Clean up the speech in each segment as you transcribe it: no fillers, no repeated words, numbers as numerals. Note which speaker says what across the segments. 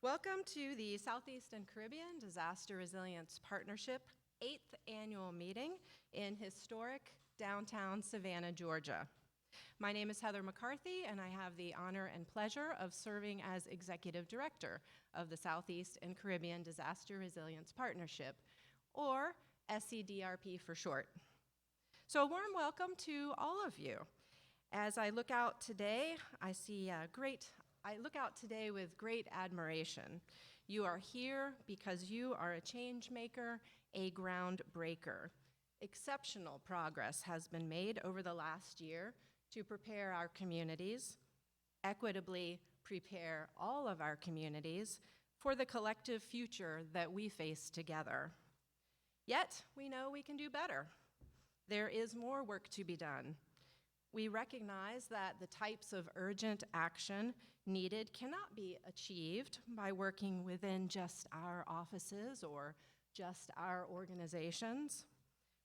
Speaker 1: Welcome to the Southeast and Caribbean Disaster Resilience Partnership 8th Annual Meeting in historic downtown Savannah, Georgia. My name is Heather McCarthy, and I have the honor and pleasure of serving as Executive Director of the Southeast and Caribbean Disaster Resilience Partnership, or SCDRP for short. So a warm welcome to all of you. As I look out today, I look out today with great admiration. You are here because you are a change maker, a groundbreaker. Exceptional progress has been made over the last year to prepare our communities, equitably prepare all of our communities for the collective future that we face together. Yet, we know we can do better. There is more work to be done. We recognize that the types of urgent action needed cannot be achieved by working within just our offices or just our organizations.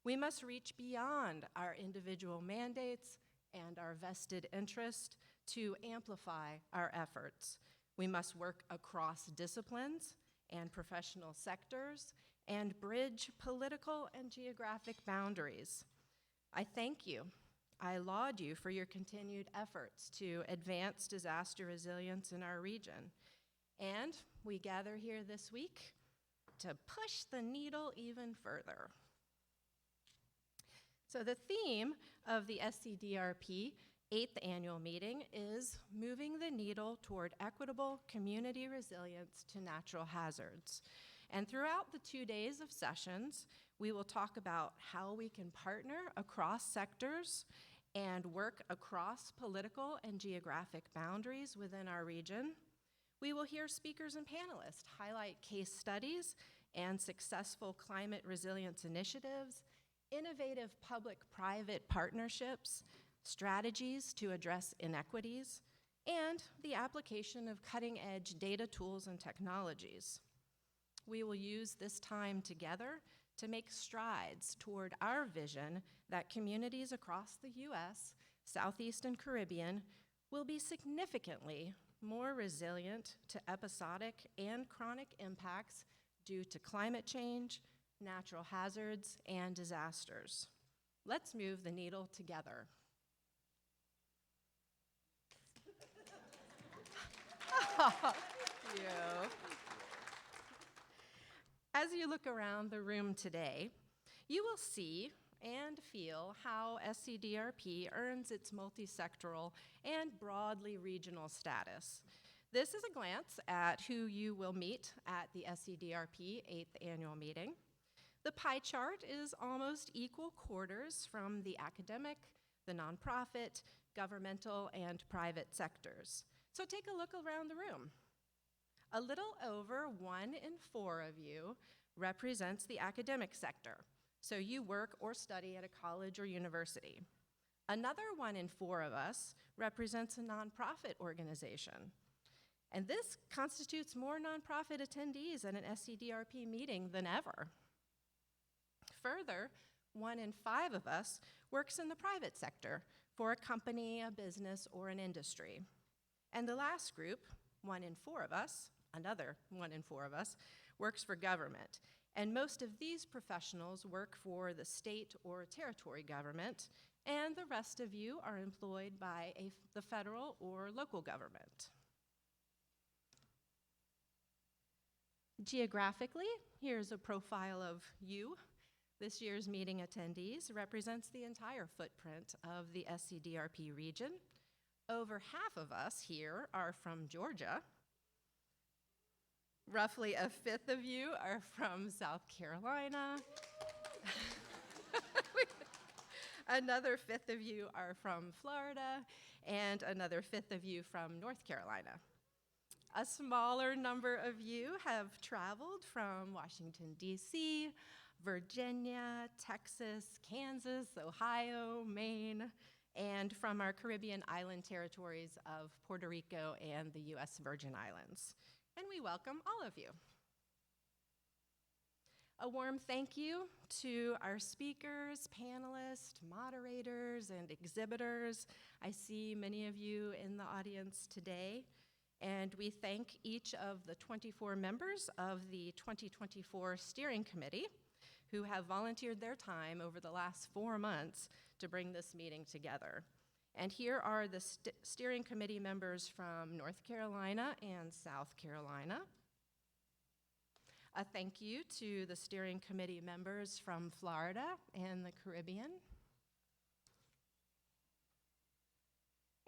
Speaker 1: We must reach beyond our individual mandates and our vested interest to amplify our efforts. We must work across disciplines and professional sectors and bridge political and geographic boundaries. I thank you. I laud you for your continued efforts to advance disaster resilience in our region. And we gather here this week to push the needle even further. So the theme of the SCDRP 8th annual meeting is moving the needle toward equitable community resilience to natural hazards. And throughout the 2 days of sessions, we will talk about how we can partner across sectors and work across political and geographic boundaries within our region. We will hear speakers and panelists highlight case studies and successful climate resilience initiatives, innovative public-private partnerships, strategies to address inequities, and the application of cutting-edge data tools and technologies. We will use this time together to make strides toward our vision that communities across the U.S., Southeast and Caribbean, will be significantly more resilient to episodic and chronic impacts due to climate change, natural hazards, and disasters. Let's move the needle together. Thank you. As you look around the room today, you will see and feel how SCDRP earns its multi-sectoral and broadly regional status. This is a glance at who you will meet at the SCDRP 8th annual meeting. The pie chart is almost equal quarters from the academic, the nonprofit, governmental, and private sectors. So take a look around the room. A little over 1 in 4 of you represents the academic sector, so you work or study at a college or university. Another 1 in 4 of us represents a nonprofit organization, and this constitutes more nonprofit attendees at an SCDRP meeting than ever. Further, 1 in 5 of us works in the private sector for a company, a business, or an industry. And the last group, 1 in 4 of us, another 1 in 4 of us, works for government. And most of these professionals work for the state or territory government, and the rest of you are employed by the federal or local government. Geographically, here's a profile of you. This year's meeting attendees represents the entire footprint of the SCDRP region. Over half of us here are from Georgia. Roughly a fifth of you are from South Carolina. Another fifth of you are from Florida, and another fifth of you from North Carolina. A smaller number of you have traveled from Washington, D.C., Virginia, Texas, Kansas, Ohio, Maine, and from our Caribbean island territories of Puerto Rico and the U.S. Virgin Islands. And we welcome all of you. A warm thank you to our speakers, panelists, moderators, and exhibitors. I see many of you in the audience today. And we thank each of the 24 members of the 2024 Steering Committee who have volunteered their time over the last 4 months to bring this meeting together. And here are the Steering Committee members from North Carolina and South Carolina. A thank you to the Steering Committee members from Florida and the Caribbean.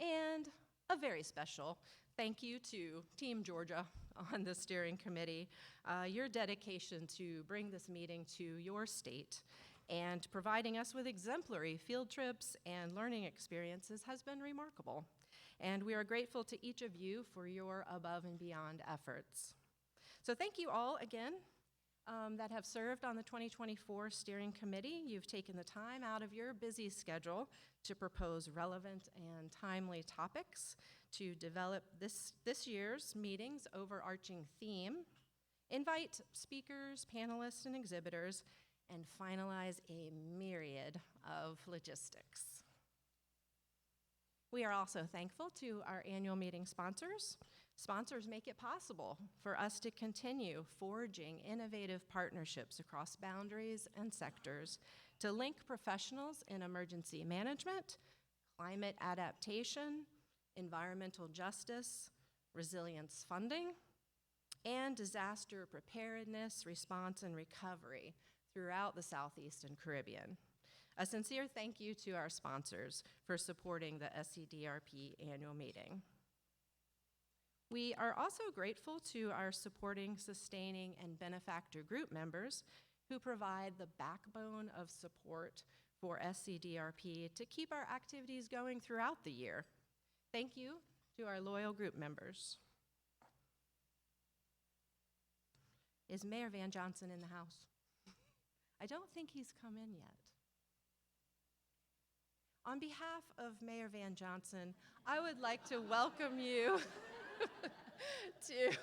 Speaker 1: And a very special thank you to Team Georgia on the Steering Committee. Your dedication to bring this meeting to your state and providing us with exemplary field trips and learning experiences has been remarkable. And we are grateful to each of you for your above and beyond efforts. So thank you all again that have served on the 2024 Steering Committee. You've taken the time out of your busy schedule to propose relevant and timely topics, to develop this year's meeting's overarching theme, invite speakers, panelists, and exhibitors, and finalize a myriad of logistics. We are also thankful to our annual meeting sponsors. Sponsors make it possible for us to continue forging innovative partnerships across boundaries and sectors to link professionals in emergency management, climate adaptation, environmental justice, resilience funding, and disaster preparedness, response, and recovery throughout the Southeast and Caribbean. A sincere thank you to our sponsors for supporting the SCDRP annual meeting. We are also grateful to our supporting, sustaining, and benefactor group members who provide the backbone of support for SCDRP to keep our activities going throughout the year. Thank you to our loyal group members. Is Mayor Van Johnson in the house? I don't think he's come in yet. On behalf of Mayor Van Johnson, I would like to welcome you to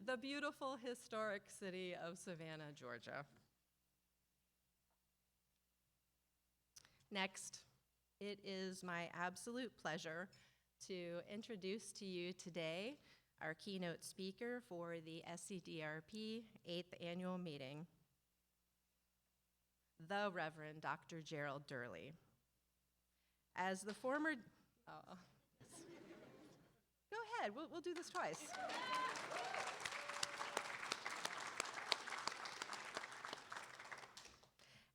Speaker 1: the beautiful historic city of Savannah, Georgia. Next, it is my absolute pleasure to introduce to you today our keynote speaker for the SCDRP 8th annual meeting, the Reverend Dr. Gerald Durley. As the former, go ahead, we'll do this twice.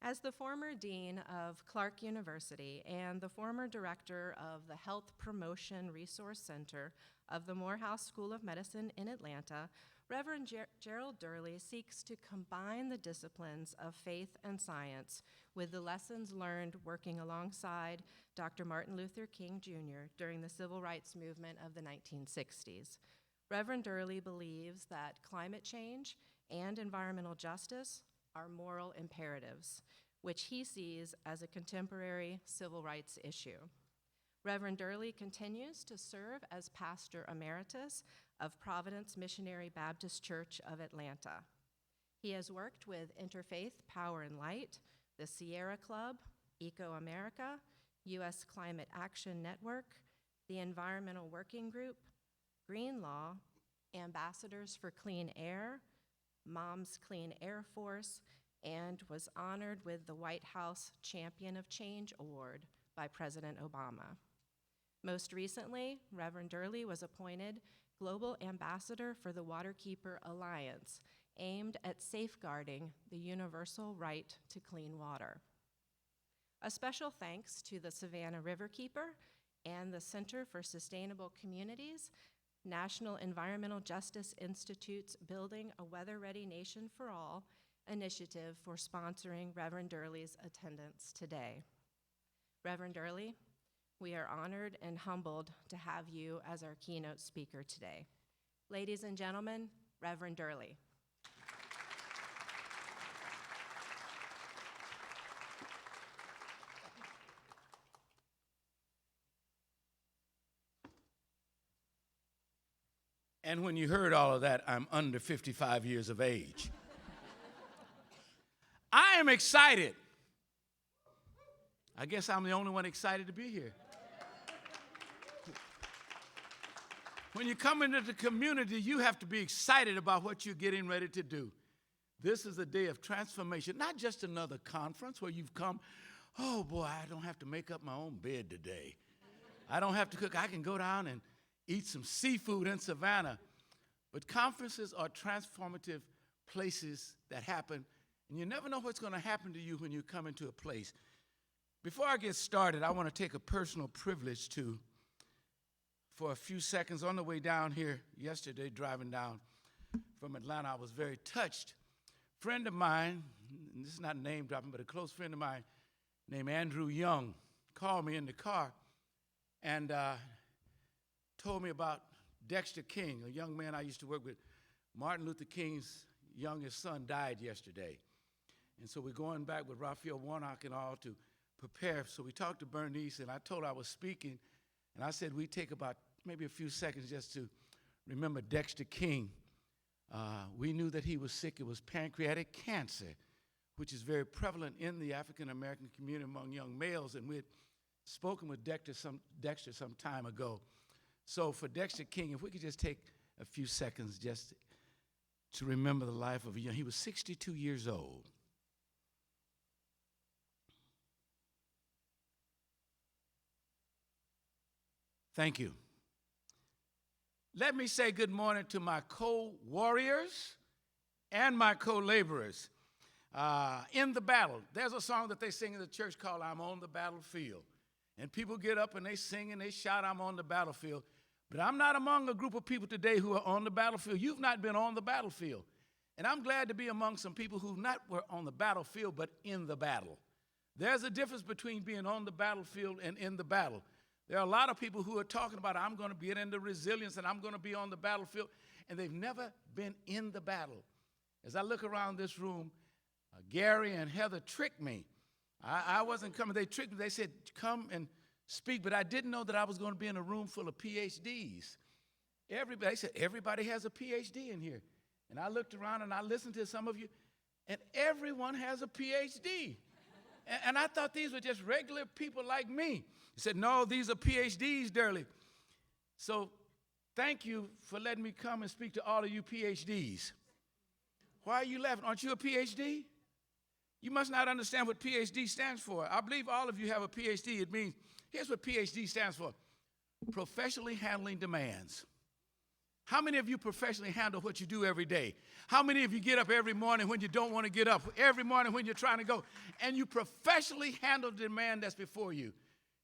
Speaker 1: As the former dean of Clark University and the former director of the Health Promotion Resource Center of the Morehouse School of Medicine in Atlanta, Reverend Gerald Durley seeks to combine the disciplines of faith and science with the lessons learned working alongside Dr. Martin Luther King Jr. during the civil rights movement of the 1960s. Reverend Durley believes that climate change and environmental justice are moral imperatives, which he sees as a contemporary civil rights issue. Reverend Durley continues to serve as pastor emeritus of Providence Missionary Baptist Church of Atlanta. He has worked with Interfaith Power and Light, the Sierra Club, Eco America, U.S. Climate Action Network, the Environmental Working Group, Green Law, Ambassadors for Clean Air, Mom's Clean Air Force, and was honored with the White House Champion of Change Award by President Obama. Most recently, Reverend Durley was appointed Global Ambassador for the Waterkeeper Alliance, aimed at safeguarding the universal right to clean water. A special thanks to the Savannah Riverkeeper and the Center for Sustainable Communities, National Environmental Justice Institute's Building a Weather-Ready Nation for All initiative for sponsoring Reverend Durley's attendance today. Reverend Durley, we are honored and humbled to have you as our keynote speaker today. Ladies and gentlemen, Reverend Durley.
Speaker 2: And when you heard all of that, I'm under 55 years of age. I am excited. I guess I'm the only one excited to be here. When you come into the community, you have to be excited about what you're getting ready to do. This is a day of transformation, not just another conference where you've come, oh boy, I don't have to make up my own bed today. I don't have to cook. I can go down and eat some seafood in Savannah. But conferences are transformative places that happen, and you never know what's going to happen to you when you come into a place. Before I get started, I want to take a personal privilege for a few seconds. On the way down here yesterday, driving down from Atlanta, I was very touched. A friend of mine, and this is not name dropping, but a close friend of mine named Andrew Young called me in the car and told me about Dexter King, a young man I used to work with. Martin Luther King's youngest son died yesterday. And so we're going back with Raphael Warnock and all to prepare. So we talked to Bernice, and I told her I was speaking, and I said we'd take about maybe a few seconds just to remember Dexter King. We knew that he was sick. It was pancreatic cancer, which is very prevalent in the African-American community among young males, and we had spoken with Dexter some time ago. So for Dexter King, if we could just take a few seconds just to remember the life of a young, he was 62 years old. Thank you. Let me say good morning to my co-warriors and my co-laborers in the battle. There's a song that they sing in the church called I'm on the Battlefield. And people get up and they sing and they shout, I'm on the battlefield. But I'm not among a group of people today who are on the battlefield. You've not been on the battlefield. And I'm glad to be among some people who not were on the battlefield, but in the battle. There's a difference between being on the battlefield and in the battle. There are a lot of people who are talking about, I'm going to get into resilience and I'm going to be on the battlefield, and they've never been in the battle. As I look around this room, Gary and Heather tricked me. I wasn't coming. They tricked me. They said, come and speak, but I didn't know that I was going to be in a room full of PhDs. They said, everybody has a PhD in here. And I looked around and I listened to some of you, and everyone has a PhD. And I thought these were just regular people like me. He said, no, these are PhDs, Durley. So thank you for letting me come and speak to all of you PhDs. Why are you laughing? Aren't you a PhD? You must not understand what PhD stands for. I believe all of you have a PhD. It means, here's what PhD stands for: professionally handling demands. How many of you professionally handle what you do every day? How many of you get up every morning when you don't want to get up, every morning when you're trying to go, and you professionally handle the demand that's before you?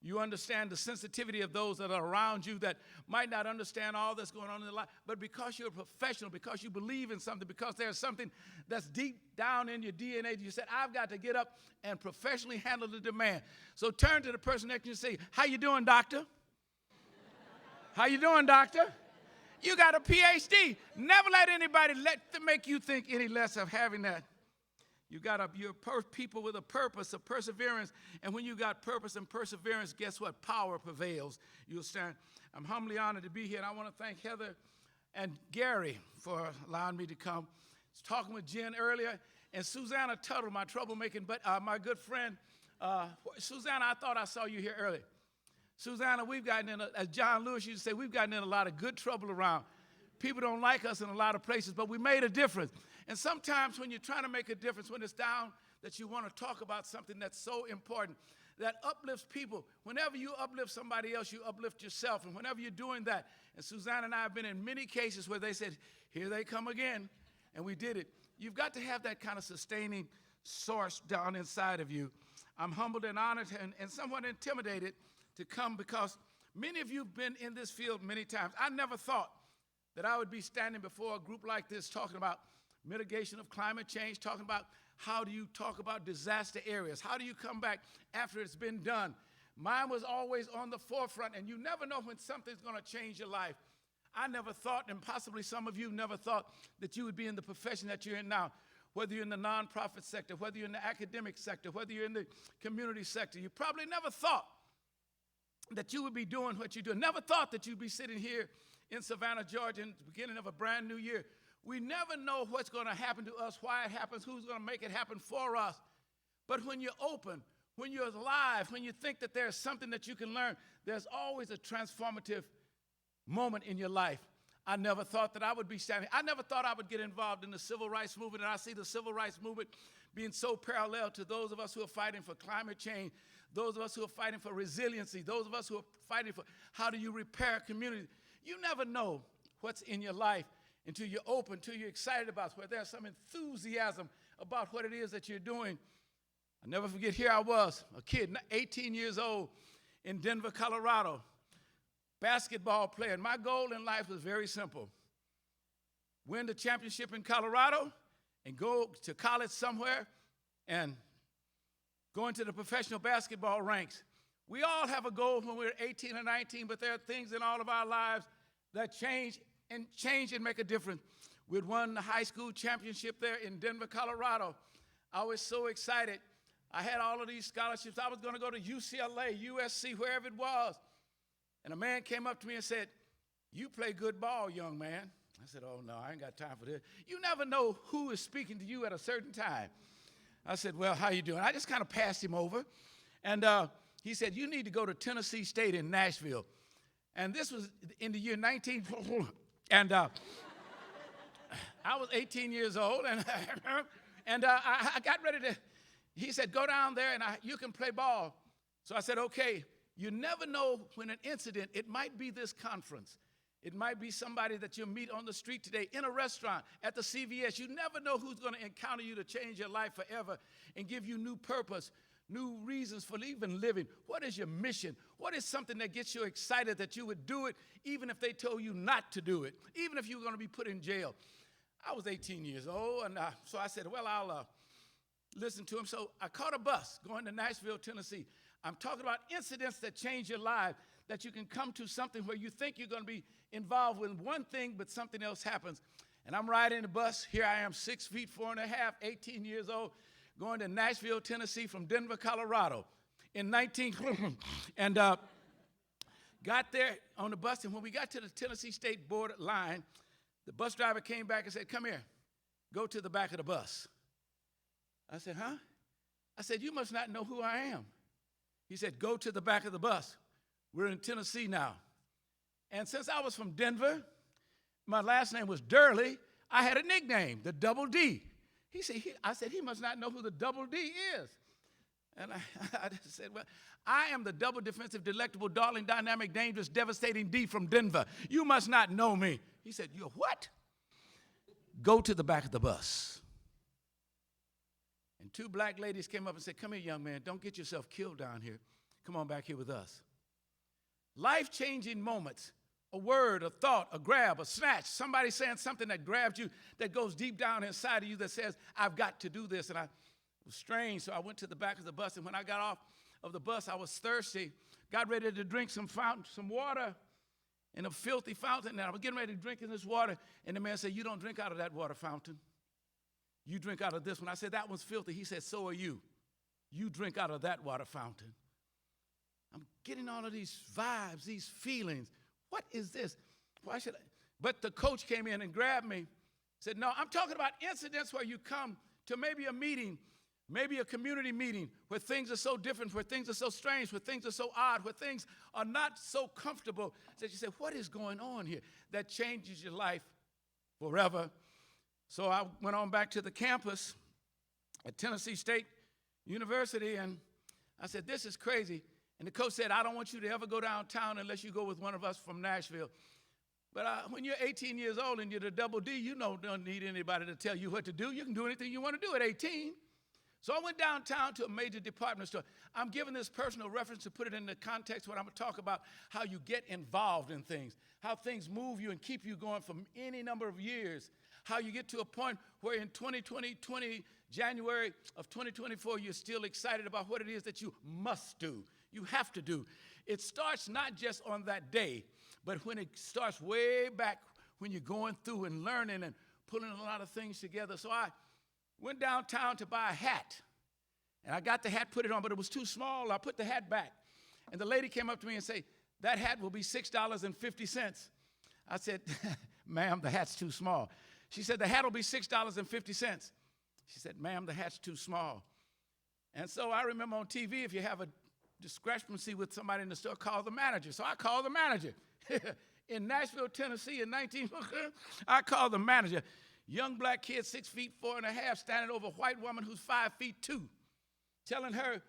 Speaker 2: You understand the sensitivity of those that are around you that might not understand all that's going on in their life, but because you're a professional, because you believe in something, because there's something that's deep down in your DNA, you said, I've got to get up and professionally handle the demand. So turn to the person next to you and say, how you doing, doctor? How you doing, doctor? You got a PhD. Never let anybody make you think any less of having that. You're people with a purpose, a perseverance, and when you got purpose and perseverance, guess what? Power prevails. You'll stand. I'm humbly honored to be here, and I want to thank Heather and Gary for allowing me to come. I was talking with Jen earlier, and Susanna Tuttle, my troublemaking, but my good friend. Susanna, I thought I saw you here earlier. Susanna, we've gotten in, as John Lewis used to say, we've gotten in a lot of good trouble around. People don't like us in a lot of places, but we made a difference. And sometimes when you're trying to make a difference, when it's down that you want to talk about something that's so important, that uplifts people. Whenever you uplift somebody else, you uplift yourself. And whenever you're doing that, and Susanna and I have been in many cases where they said, here they come again, and we did it. You've got to have that kind of sustaining source down inside of you. I'm humbled and honored and somewhat intimidated to come because many of you have been in this field many times. I never thought that I would be standing before a group like this talking about mitigation of climate change, talking about how do you talk about disaster areas? How do you come back after it's been done? Mine was always on the forefront, and you never know when something's going to change your life. I never thought, and possibly some of you never thought, that you would be in the profession that you're in now, whether you're in the nonprofit sector, whether you're in the academic sector, whether you're in the community sector. You probably never thought that you would be doing what you do. Never thought that you'd be sitting here in Savannah, Georgia, in the beginning of a brand new year. We never know what's going to happen to us, why it happens, who's going to make it happen for us. But when you're open, when you're alive, when you think that there's something that you can learn, there's always a transformative moment in your life. I never thought that I would be standing. I never thought I would get involved in the civil rights movement, and I see the civil rights movement being so parallel to those of us who are fighting for climate change, those of us who are fighting for resiliency, those of us who are fighting for how do you repair communities. You never know what's in your life until you're open, until you're excited about it, where there's some enthusiasm about what it is that you're doing. I'll never forget, here I was, a kid, 18 years old, in Denver, Colorado, basketball player. And my goal in life was very simple. Win the championship in Colorado and go to college somewhere and go into the professional basketball ranks. We all have a goal when we're 18 or 19, but there are things in all of our lives that change and make a difference. We'd won the high school championship there in Denver, Colorado. I was so excited. I had all of these scholarships. I was going to go to UCLA, USC, wherever it was. And a man came up to me and said, "You play good ball, young man." I said, "Oh, no, I ain't got time for this." You never know who is speaking to you at a certain time. I said, "Well, how you doing?" I just kind of passed him over. And he said, "You need to go to Tennessee State in Nashville." And this was in the year 19... And I was 18 years old, and I got ready to... He said, "Go down there, and you can play ball." So I said, "Okay." You never know when an incident, it might be this conference. It might be somebody that you'll meet on the street today, in a restaurant, at the CVS. You never know who's going to encounter you to change your life forever and give you new purpose, new reasons for even living. What is your mission? What is something that gets you excited that you would do it even if they told you not to do it, even if you were going to be put in jail? I was 18 years old, and so I said, well, I'll listen to him. So I caught a bus going to Nashville, Tennessee. I'm talking about incidents that change your life, that you can come to something where you think you're going to be involved with one thing, but something else happens. And I'm riding the bus. Here I am, 6 feet, 4.5, 18 years old, going to Nashville, Tennessee from Denver, Colorado in 19... and got there on the bus, and when we got to the Tennessee State border line, the bus driver came back and said, "Come here, go to the back of the bus." I said, "Huh?" I said, "You must not know who I am." He said, "Go to the back of the bus. We're in Tennessee now." And since I was from Denver, my last name was Durley, I had a nickname, the Double D. I said, "He must not know who the Double D is." And I just said, "Well, I am the double defensive, delectable, darling, dynamic, dangerous, devastating D from Denver. You must not know me." He said, "You're what?" "Go to the back of the bus." And 2 black ladies came up and said, "Come here, young man. Don't get yourself killed down here. Come on back here with us." Life-changing moments, a word, a thought, a grab, a snatch, somebody saying something that grabs you, that goes deep down inside of you that says, "I've got to do this." And it was strange, so I went to the back of the bus, and when I got off of the bus, I was thirsty, got ready to drink some water in a filthy fountain, and I was getting ready to drink in this water, and the man said, "You don't drink out of that water fountain. You drink out of this one." I said, "That one's filthy." He said, "So are you. You drink out of that water fountain." I'm getting all of these vibes, these feelings. What is this? Why should I? But the coach came in and grabbed me, said, "No, I'm talking about incidents where you come to maybe a meeting, maybe a community meeting, where things are so different, where things are so strange, where things are so odd, where things are not so comfortable that you say, what is going on here?" That changes your life forever. So I went on back to the campus at Tennessee State University, and I said, "This is crazy." And the coach said, "I don't want you to ever go downtown unless you go with one of us from Nashville." But when you're 18 years old and you're the Double D, you don't need anybody to tell you what to do. You can do anything you want to do at 18. So I went downtown to a major department store. I'm giving this personal reference to put it in the context where I'm going to talk about how you get involved in things, how things move you and keep you going for any number of years, how you get to a point where in January of 2024, you're still excited about what it is that you must do, you have to do. It starts not just on that day, but when it starts way back when you're going through and learning and pulling a lot of things together. So I went downtown to buy a hat, and I got the hat, put it on, but it was too small. I put the hat back, and the lady came up to me and said, "That hat will be $6.50. I said, "Ma'am, the hat's too small." She said, "The hat will be $6.50. She said, "Ma'am, the hat's too small." And so I remember on TV, if you have a discrepancy with somebody in the store, call the manager. So I called the manager in Nashville, Tennessee in 19, I called the manager. Young black kid, 6'4.5", standing over a white woman who's 5'2", telling her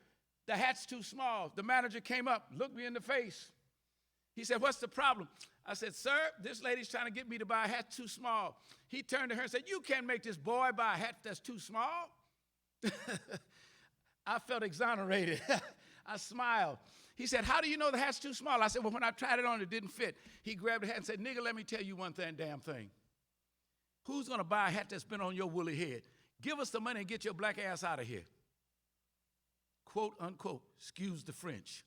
Speaker 2: the hat's too small. The manager came up, looked me in the face. He said, "What's the problem?" I said, "Sir, this lady's trying to get me to buy a hat too small." He turned to her and said, "You can't make this boy buy a hat that's too small." I felt exonerated. I smiled. He said, "How do you know the hat's too small?" I said, "Well, when I tried it on, it didn't fit." He grabbed the hat and said, "Nigga, let me tell you one damn thing. Who's going to buy a hat that's been on your woolly head? Give us the money and get your black ass out of here." Quote, unquote, excuse the French.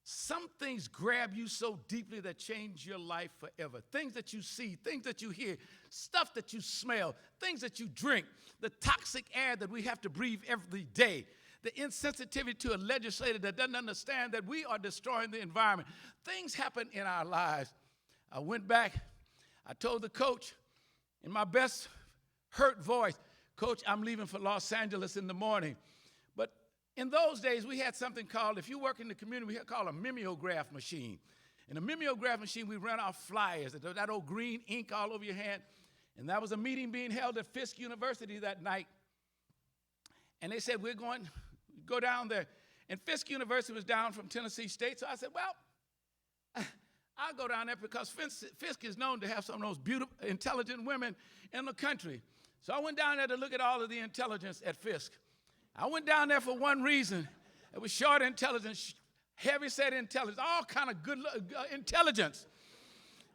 Speaker 2: Some things grab you so deeply that change your life forever. Things that you see, things that you hear, stuff that you smell, things that you drink, the toxic air that we have to breathe every day, the insensitivity to a legislator that doesn't understand that we are destroying the environment. Things happen in our lives. I went back, I told the coach in my best hurt voice, "Coach, I'm leaving for Los Angeles in the morning." But in those days, we had something called, if you work in the community, we had called a mimeograph machine. In a mimeograph machine, we ran off flyers, that old green ink all over your hand. And that was a meeting being held at Fisk University that night. And they said, "We're going to go down there." And Fisk University was down from Tennessee State. So I said, "Well, I'll go down there because Fisk is known to have some of those beautiful, intelligent women in the country." So I went down there to look at all of the intelligence at Fisk. I went down there for one reason. It was short intelligence, heavy-set intelligence, all kind of good intelligence.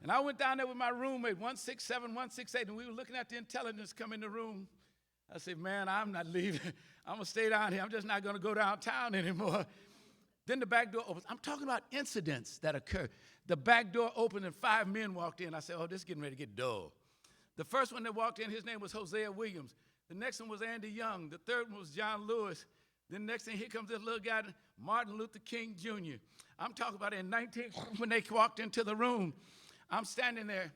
Speaker 2: And I went down there with my roommate, 167, 168, and we were looking at the intelligence come in the room. I said, "Man, I'm not leaving. I'm going to stay down here. I'm just not going to go downtown anymore." Then the back door opens. I'm talking about incidents that occur. The back door opened and 5 men walked in. I said, "Oh, this is getting ready to get dull." The first one that walked in, his name was Hosea Williams. The next one was Andy Young. The third one was John Lewis. Then next thing, here comes this little guy, Martin Luther King Jr. I'm talking about when they walked into the room. I'm standing there,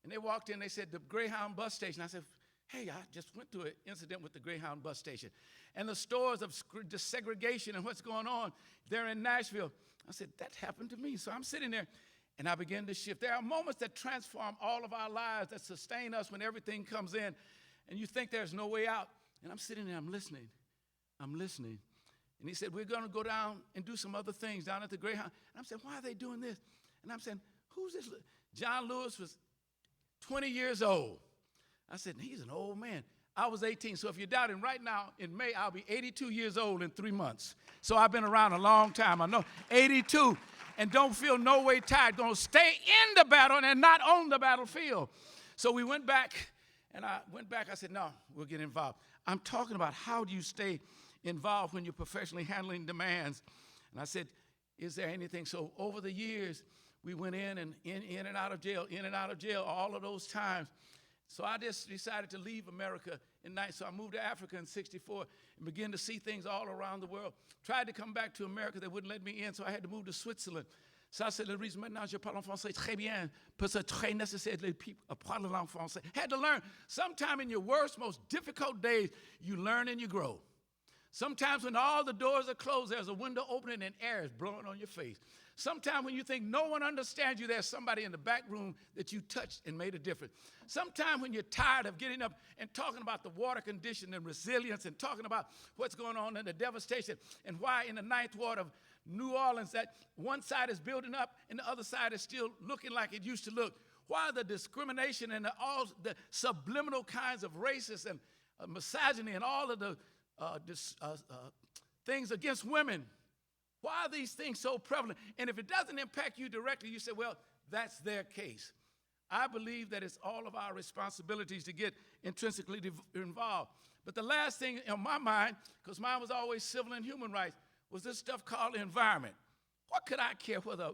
Speaker 2: and they walked in. They said, "The Greyhound bus station." I said, "Hey, I just went through an incident with the Greyhound bus station." And the stories of desegregation and what's going on there in Nashville. I said, "That happened to me." So I'm sitting there, and I began to shift. There are moments that transform all of our lives, that sustain us when everything comes in, and you think there's no way out. And I'm sitting there, I'm listening. And he said, "We're going to go down and do some other things down at the Greyhound." And I'm saying, "Why are they doing this?" And I'm saying, "Who's this?" John Lewis was 20 years old. I said, "He's an old man." I was 18, so if you're doubting, right now, in May, I'll be 82 years old in 3 months. So I've been around a long time. I know, 82, and don't feel no way tired. Going to stay in the battle and not on the battlefield. So we went back, and I said, "No, we'll get involved." I'm talking about how do you stay involved when you're professionally handling demands. And I said, "Is there anything?" So over the years, we went in and out of jail, all of those times. So I just decided to leave America so I moved to Africa in 1964 and began to see things all around the world. Tried to come back to America, they wouldn't let me in, so I had to move to Switzerland. Ça, c'est le reason maintenant je parle en français très bien, parce que c'est très nécessaire de parler en français. Had to learn. Sometime in your worst, most difficult days, you learn and you grow. Sometimes when all the doors are closed, there's a window opening and air is blowing on your face. Sometimes when you think no one understands you, there's somebody in the back room that you touched and made a difference. Sometimes when you're tired of getting up and talking about the water condition and resilience and talking about what's going on and the devastation and why in the ninth ward of New Orleans that one side is building up and the other side is still looking like it used to look. Why the discrimination and all the subliminal kinds of racist and misogyny and all of the things against women. Why are these things so prevalent? And if it doesn't impact you directly, you say, "Well, that's their case." I believe that it's all of our responsibilities to get intrinsically involved. But the last thing on my mind, because mine was always civil and human rights, was this stuff called the environment. What did I care whether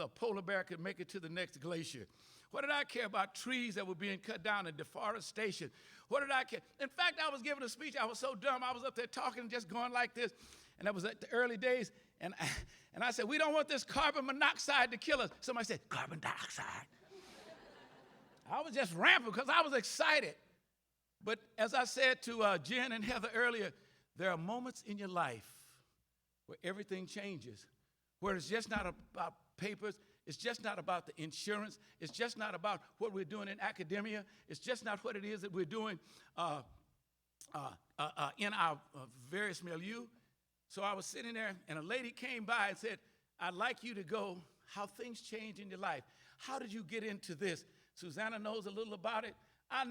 Speaker 2: a polar bear could make it to the next glacier? What did I care about trees that were being cut down and deforestation? What did I care? In fact, I was giving a speech. I was so dumb. I was up there talking, just going like this. And that was at the early days. And I said, "We don't want this carbon monoxide to kill us." Somebody said, "Carbon dioxide." I was just rampant because I was excited. But as I said to Jen and Heather earlier, there are moments in your life where everything changes, where it's just not about papers. It's just not about the insurance. It's just not about what we're doing in academia. It's just not what it is that we're doing in our various milieu. So I was sitting there, and a lady came by and said, I'd like you to go how things change in your life. How did you get into this? Savannah knows a little about it. I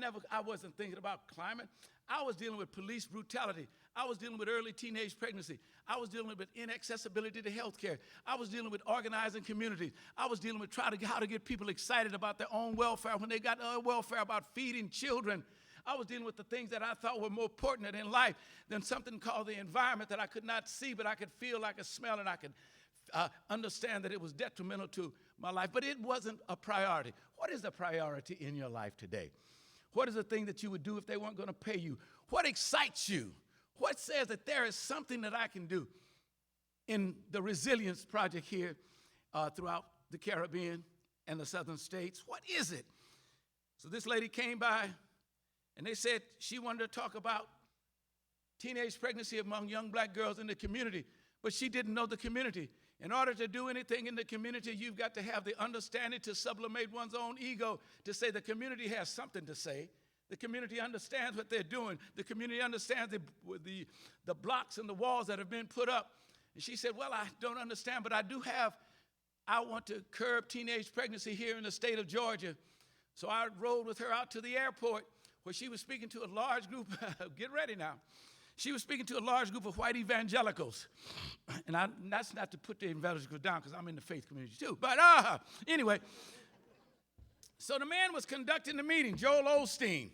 Speaker 2: wasn't thinking about climate. I was dealing with police brutality. I was dealing with early teenage pregnancy. I was dealing with inaccessibility to health care. I was dealing with organizing communities. I was dealing with how to get people excited about their own welfare when they got welfare, about feeding children. I was dealing with the things that I thought were more pertinent in life than something called the environment that I could not see, but I could feel, I could smell, and I could understand that it was detrimental to my life. But it wasn't a priority. What is a priority in your life today? What is the thing that you would do if they weren't going to pay you? What excites you? What says that there is something that I can do? In the Resilience Project here throughout the Caribbean and the southern states, what is it? So this lady came by, and they said she wanted to talk about teenage pregnancy among young black girls in the community, but she didn't know the community. In order to do anything in the community, you've got to have the understanding to sublimate one's own ego, to say the community has something to say. The community understands what they're doing. The community understands the blocks and the walls that have been put up. And she said, well, I don't understand, but I want to curb teenage pregnancy here in the state of Georgia. So I rode with her out to the airport where she was speaking to a large group. Get ready now. She was speaking to a large group of white evangelicals. And that's not to put the evangelicals down because I'm in the faith community too. But anyway, so the man was conducting the meeting, Joel Osteen.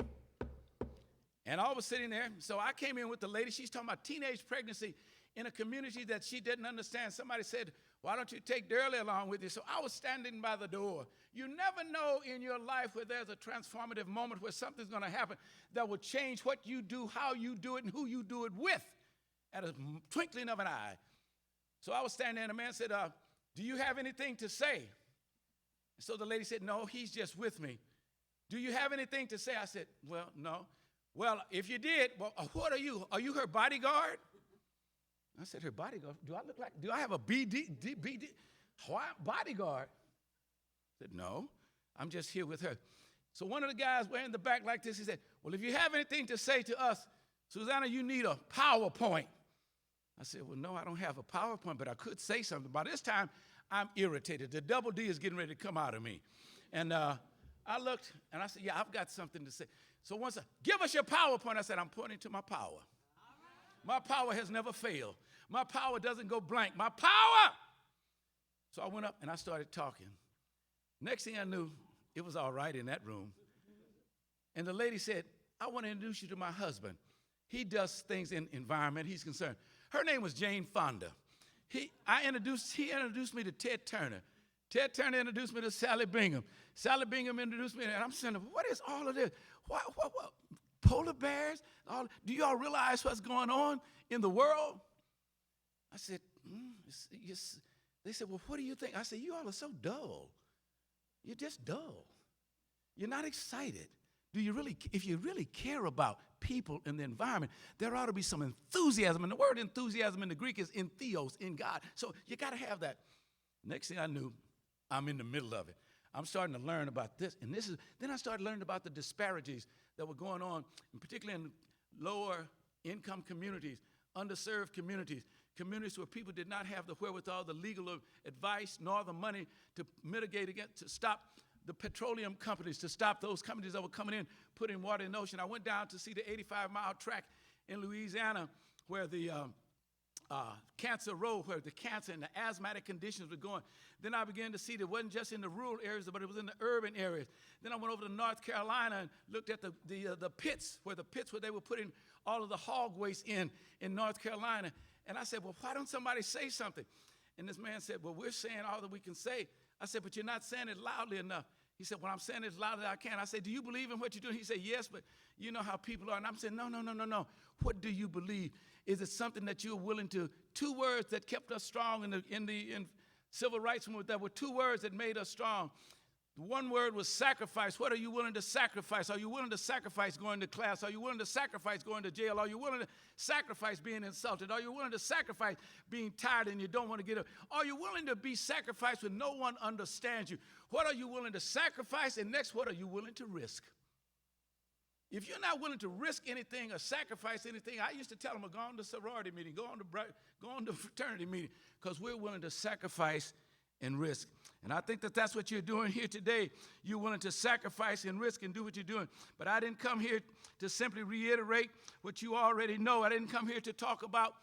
Speaker 2: And I was sitting there. So I came in with the lady. She's talking about teenage pregnancy in a community that she didn't understand. Somebody said, why don't you take Durley along with you? So I was standing by the door. You never know in your life where there's a transformative moment where something's going to happen that will change what you do, how you do it, and who you do it with at a twinkling of an eye. So I was standing there, and the man said, do you have anything to say? So the lady said, no, he's just with me. Do you have anything to say? I said, well, no. Well, if you did, well, what are you? Are you her bodyguard? I said, her bodyguard? Do I have a BD bodyguard? I said, no, I'm just here with her. So one of the guys way in the back like this, he said, well, if you have anything to say to us, Savannah, you need a PowerPoint. I said, well, no, I don't have a PowerPoint, but I could say something. By this time, I'm irritated. The double D is getting ready to come out of me. And I looked, and I said, yeah, I've got something to say. So once, give us your PowerPoint. I said, I'm pointing to my power. My power has never failed. My power doesn't go blank. My power! So I went up and I started talking. Next thing I knew, it was all right in that room. And the lady said, I want to introduce you to my husband. He does things in environment. He's concerned. Her name was Jane Fonda. He introduced me to Ted Turner. Ted Turner introduced me to Sally Bingham. Sally Bingham introduced me, and I'm saying, what is all of this? What? Polar bears? Do you all realize what's going on in the world? I said, they said, well, what do you think? I said, you all are so dull. You're just dull. You're not excited. If you really care about people and the environment, there ought to be some enthusiasm. And the word enthusiasm in the Greek is entheos, in God. So you got to have that. Next thing I knew, I'm in the middle of it. I'm starting to learn about this. And then I started learning about the disparities that were going on, and particularly in lower income communities, underserved communities, communities where people did not have the wherewithal, the legal advice, nor the money to mitigate against, to stop the petroleum companies, to stop those companies that were coming in, putting water in the ocean. I went down to see the 85-mile track in Louisiana where the Cancer Road, where the cancer and the asthmatic conditions were going. Then I began to see that it wasn't just in the rural areas, but it was in the urban areas. Then I went over to North Carolina and looked at the pits where they were putting all of the hog waste in North Carolina. And I said, well, why don't somebody say something? And this man said, well, we're saying all that we can say. I said, but you're not saying it loudly enough. He said, well, I'm saying it as loud as I can. I said, do you believe in what you're doing? He said, yes, but you know how people are. And I'm saying, no. What do you believe? Is it something that you're willing to, 2 words that kept us strong in civil rights movement, that were 2 words that made us strong. The one word was sacrifice. What are you willing to sacrifice? Are you willing to sacrifice going to class? Are you willing to sacrifice going to jail? Are you willing to sacrifice being insulted? Are you willing to sacrifice being tired and you don't want to get up? Are you willing to be sacrificed when no one understands you? What are you willing to sacrifice? And next, what are you willing to risk? If you're not willing to risk anything or sacrifice anything, I used to tell them, go on to sorority meeting, go on to fraternity meeting, because we're willing to sacrifice and risk. And I think that that's what you're doing here today. You're willing to sacrifice and risk and do what you're doing. But I didn't come here to simply reiterate what you already know. I didn't come here to talk about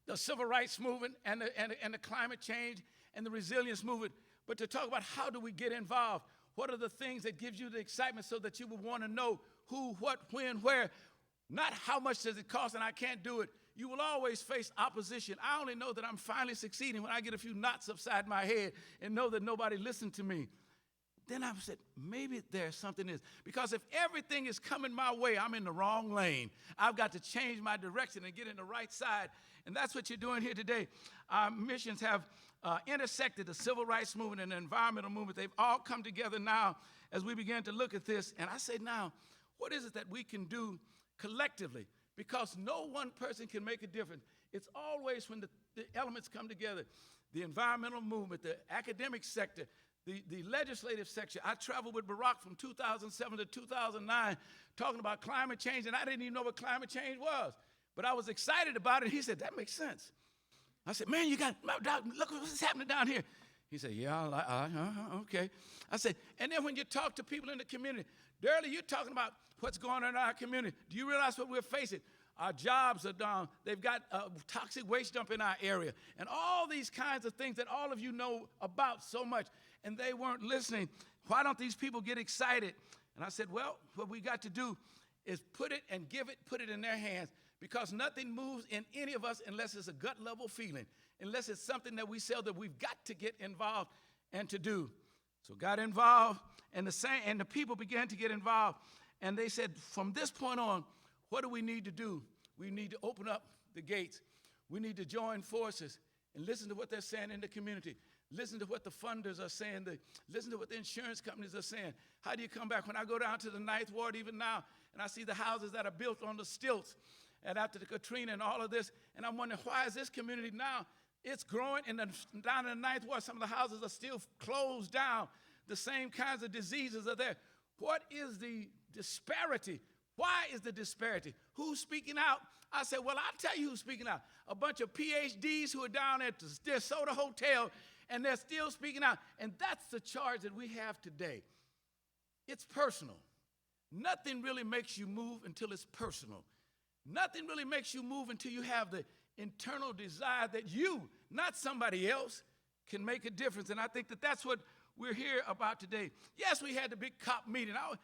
Speaker 2: the civil rights movement and the climate change and the resilience movement, but to talk about how do we get involved. What are the things that gives you the excitement so that you would want to know who, what, when, where, not how much does it cost and I can't do it. You will always face opposition. I only know that I'm finally succeeding when I get a few knots upside my head and know that nobody listened to me. Then I said, maybe there's something is. Because if everything is coming my way, I'm in the wrong lane. I've got to change my direction and get in the right side. And that's what you're doing here today. Our missions have intersected the civil rights movement and the environmental movement. They've all come together now as we begin to look at this. And I say now, what is it that we can do collectively? Because no one person can make a difference. It's always when the elements come together, the environmental movement, the academic sector, the legislative section. I traveled with Barack from 2007 to 2009 talking about climate change, and I didn't even know what climate change was. But I was excited about it. He said, that makes sense. I said, man, look what's happening down here. He said, yeah, okay. I said, and then when you talk to people in the community, Durley, you're talking about what's going on in our community. Do you realize what we're facing? Our jobs are down. They've got toxic waste dump in our area. And all these kinds of things that all of you know about so much. And they weren't listening. Why don't these people get excited? And I said, well, what we got to do is put it and give it, put it in their hands. Because nothing moves in any of us unless it's a gut level feeling. Unless it's something that we say that we've got to get involved and to do. So got involved, and the people began to get involved. And they said, from this point on, what do we need to do? We need to open up the gates. We need to join forces and listen to what they're saying in the community. Listen to what the funders are saying. Listen to what the insurance companies are saying. How do you come back? When I go down to the 9th Ward even now, and I see the houses that are built on the stilts, and after the Katrina and all of this, and I'm wondering, why is this community now? It's growing, and down in the 9th Ward, some of the houses are still closed down. The same kinds of diseases are there. What is the disparity? Why is the disparity? Who's speaking out? I said, well, I'll tell you who's speaking out. A bunch of PhDs who are down at the DeSoto Hotel, and they're still speaking out. And that's the charge that we have today. It's personal. Nothing really makes you move until it's personal. Nothing really makes you move until you have the internal desire that you, not somebody else, can make a difference. And I think that that's what we're here about today. Yes, we had the big COP meeting. I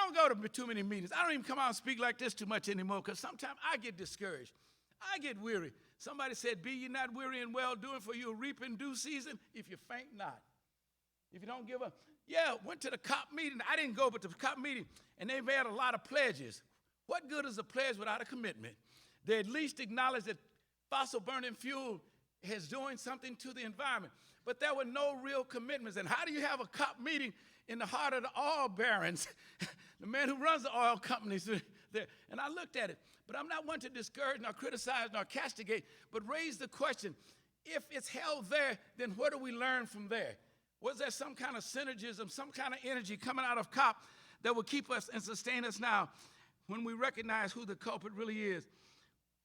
Speaker 2: don't go to too many meetings. I don't even come out and speak like this too much anymore because sometimes I get discouraged. I get weary. Somebody said, be ye not weary in well-doing, for you'll reap in due season if you faint not. If you don't give up. Yeah, went to the COP meeting. I didn't go, but the COP meeting, and they made a lot of pledges. What good is a pledge without a commitment? They at least acknowledged that fossil burning fuel is doing something to the environment. But there were no real commitments. And how do you have a COP meeting in the heart of the oil barons, the man who runs the oil companies there? And I looked at it. But I'm not one to discourage nor criticize nor castigate, but raise the question, if it's held there, then what do we learn from there? Was there some kind of synergism, some kind of energy coming out of COP that will keep us and sustain us now when we recognize who the culprit really is?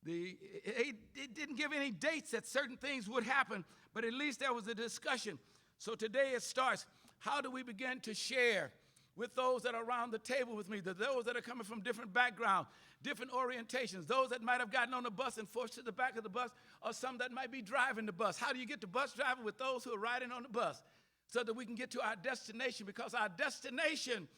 Speaker 2: It didn't give any dates that certain things would happen, but at least there was a discussion. So today it starts. How do we begin to share with those that are around the table with me, those that are coming from different backgrounds, different orientations, those that might have gotten on the bus and forced to the back of the bus, or some that might be driving the bus? How do you get the bus driver with those who are riding on the bus so that we can get to our destination? Because our destination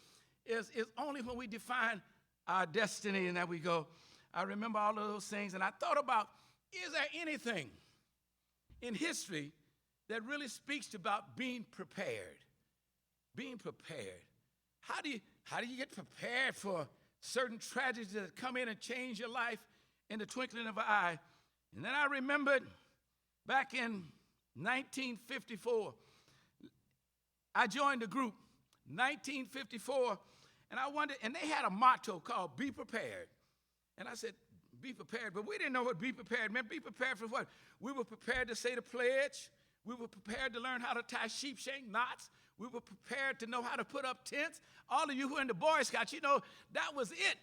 Speaker 2: is only when we define our destiny and that we go. I remember all of those things, and I thought about, is there anything in history that really speaks about being prepared? Being prepared. How do you get prepared for certain tragedies that come in and change your life in the twinkling of an eye? And then I remembered back in 1954, I joined the group 1954, and I wondered, and they had a motto called "Be Prepared." And I said, "Be prepared," but we didn't know what "be prepared" meant. Be prepared for what? We were prepared to say the pledge. We were prepared to learn how to tie sheepshank knots. We were prepared to know how to put up tents. All of you who are in the Boy Scouts, you know, that was it.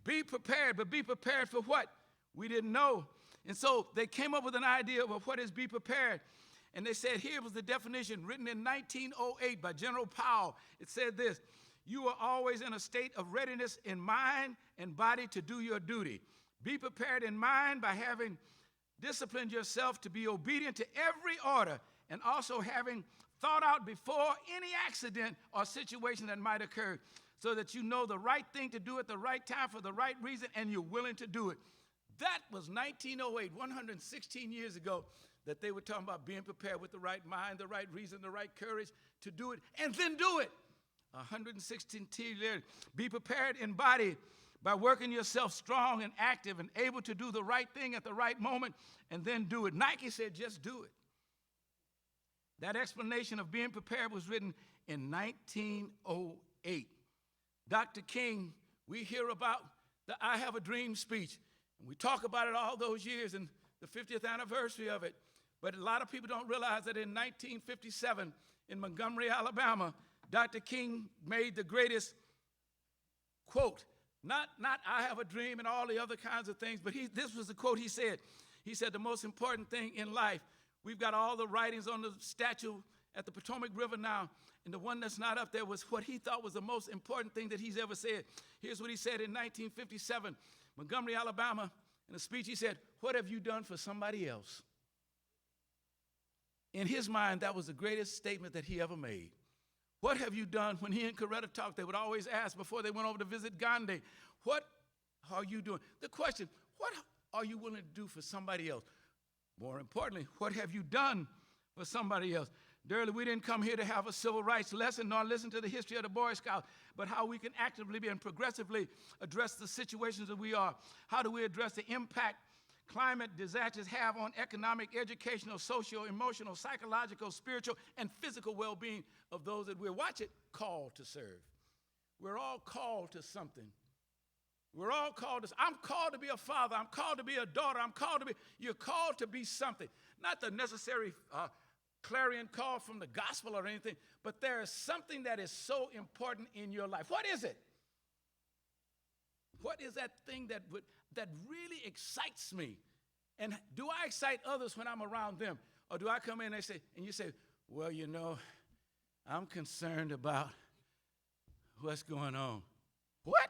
Speaker 2: Be prepared, but be prepared for what? We didn't know. And so they came up with an idea of what is be prepared. And they said, here was the definition written in 1908 by General Powell. It said this: you are always in a state of readiness in mind and body to do your duty. Be prepared in mind by having disciplined yourself to be obedient to every order, and also having thought out before any accident or situation that might occur, so that you know the right thing to do at the right time for the right reason, and you're willing to do it. That was 1908, 116 years ago, that they were talking about being prepared with the right mind, the right reason, the right courage to do it, and then do it. 116 years later, be prepared in body by working yourself strong and active and able to do the right thing at the right moment, and then do it. Nike said, just do it. That explanation of being prepared was written in 1908. Dr. King, we hear about the I Have a Dream speech, and we talk about it all those years and the 50th anniversary of it. But a lot of people don't realize that in 1957, in Montgomery, Alabama, Dr. King made the greatest quote. Not I have a dream and all the other kinds of things, but this was the quote he said. He said, the most important thing in life, we've got all the writings on the statue at the Potomac River now, and the one that's not up there was what he thought was the most important thing that he's ever said. Here's what he said in 1957, Montgomery, Alabama. In a speech, he said, what have you done for somebody else? In his mind, that was the greatest statement that he ever made. What have you done? When he and Coretta talked, they would always ask before they went over to visit Gandhi, what are you doing? The question, what are you willing to do for somebody else? More importantly, what have you done for somebody else? Durley, we didn't come here to have a civil rights lesson nor listen to the history of the Boy Scouts, but how we can actively and progressively address the situations that we are. How do we address the impact climate disasters have on economic, educational, social, emotional, psychological, spiritual, and physical well-being of those that we're, watch it, called to serve. We're all called to something. We're all called to, I'm called to be a father, I'm called to be a daughter, you're called to be something. Not the necessary clarion call from the gospel or anything, but there is something that is so important in your life. What is it? What is that thing that really excites me? And do I excite others when I'm around them? Or do I come in and you say, well, you know, I'm concerned about what's going on. What?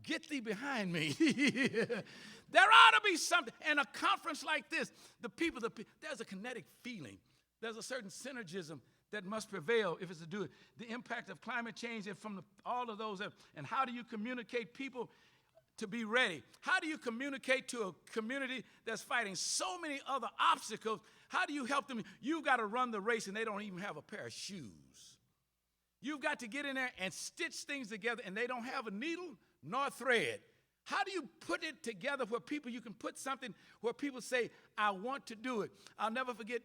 Speaker 2: Get thee behind me. There ought to be something. And a conference like this, there's a kinetic feeling. There's a certain synergism that must prevail if it's to do it. The impact of climate change and from all of those. And how do you communicate people to be ready? How do you communicate to a community that's fighting so many other obstacles? How do you help them? You've got to run the race and they don't even have a pair of shoes. You've got to get in there and stitch things together and they don't have a needle nor thread. How do you put it together where you can put something where people say, I want to do it? I'll never forget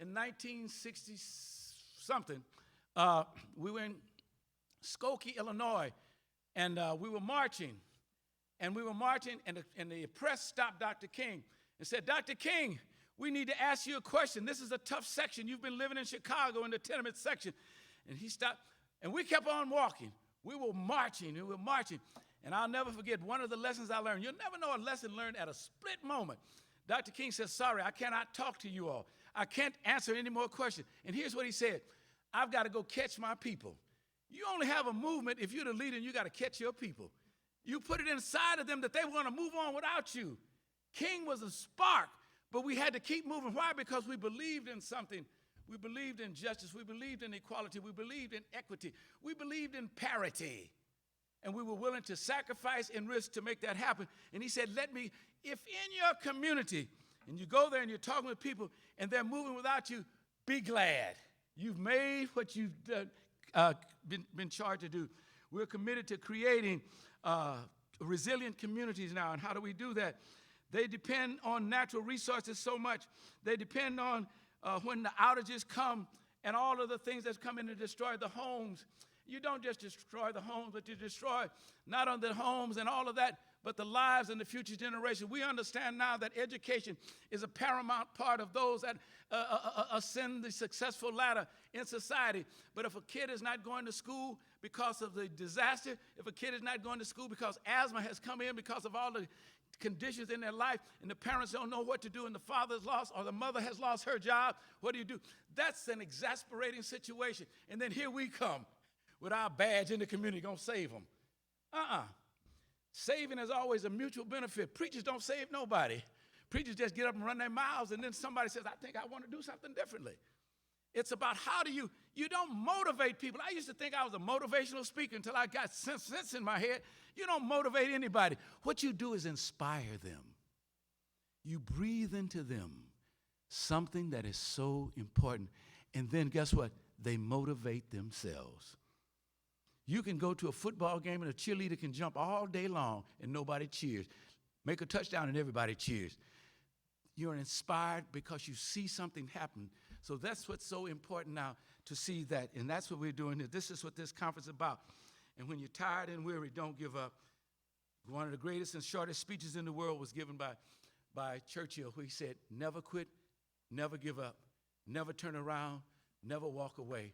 Speaker 2: in 1960-something, we were in Skokie, Illinois, and we were marching. And the press stopped Dr. King and said, Dr. King, we need to ask you a question. This is a tough section. You've been living in Chicago in the tenement section. And he stopped, and we kept on walking. We were marching. And I'll never forget one of the lessons I learned. You'll never know a lesson learned at a split moment. Dr. King said, sorry, I cannot talk to you all. I can't answer any more questions. And here's what he said. I've got to go catch my people. You only have a movement if you're the leader and you got to catch your people. You put it inside of them that they want to move on without you. King was a spark, but we had to keep moving. Why? Because we believed in something. We believed in justice. We believed in equality. We believed in equity. We believed in parity. And we were willing to sacrifice and risk to make that happen. And he said, if in your community, and you go there and you're talking with people and they're moving without you, be glad. You've made what you've been charged to do. We're committed to creating resilient communities now. And how do we do that? They depend on natural resources so much. They depend on when the outages come and all of the things that's coming to destroy the homes. You don't just destroy the homes, but you destroy not only the homes and all of that, but the lives and the future generation. We understand now that education is a paramount part of those that ascend the successful ladder in society. But if a kid is not going to school because of the disaster, if a kid is not going to school because asthma has come in because of all the conditions in their life, and the parents don't know what to do, and the father's lost or the mother has lost her job, what do? That's an exasperating situation. And then here we come with our badge in the community, gonna save them. Saving is always a mutual benefit. Preachers don't save nobody. Preachers just get up and run their mouths, and then somebody says, I think I want to do something differently. It's about how do you don't motivate people. I used to think I was a motivational speaker until I got sense in my head. You don't motivate anybody. What you do is inspire them. You breathe into them something that is so important. And then guess what? They motivate themselves. You can go to a football game and a cheerleader can jump all day long and nobody cheers. Make a touchdown and everybody cheers. You're inspired because you see something happen. So that's what's so important now, to see that. And that's what we're doing here. This is what this conference is about. And when you're tired and weary, don't give up. One of the greatest and shortest speeches in the world was given by Churchill, who he said, never quit, never give up, never turn around, never walk away.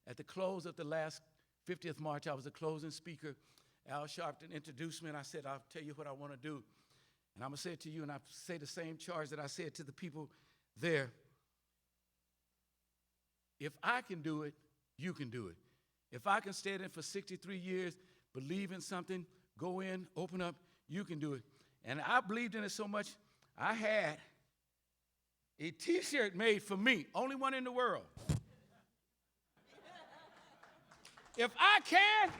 Speaker 2: At the close of the last 50th March, I was the closing speaker. Al Sharpton introduced me, and I said, I'll tell you what I want to do. And I'm going to say it to you, and I say the same charge that I said to the people there. If I can do it, you can do it. If I can stay in for 63 years, believe in something, go in, open up, you can do it. And I believed in it so much, I had a T-shirt made for me, only one in the world. If I can,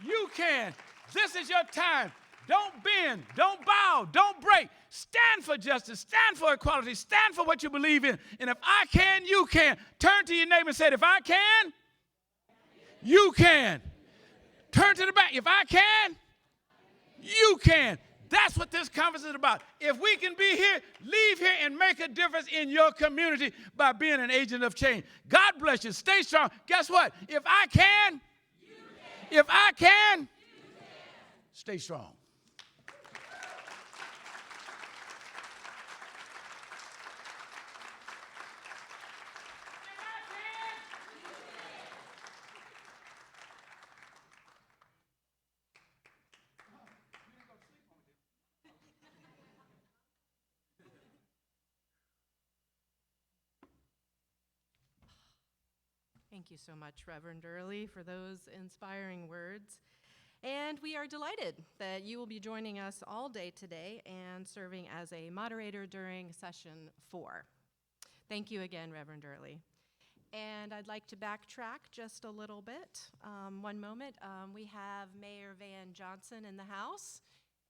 Speaker 2: you can. This is your time. Don't bend, don't bow, don't break. Stand for justice, stand for equality, stand for what you believe in. And if I can, you can. Turn to your neighbor and say, if I can, you can. Turn to the back. If I can, you can. That's what this conference is about. If we can be here, leave here and make a difference in your community by being an agent of change. God bless you. Stay strong. Guess what? If I can, you can. If I can, you can. Stay strong.
Speaker 1: Thank you so much, Reverend Durley, for those inspiring words. And we are delighted that you will be joining us all day today and serving as a moderator during session 4. Thank you again, Reverend Durley. And I'd like to backtrack just a little bit. One moment. We have Mayor Van Johnson in the house.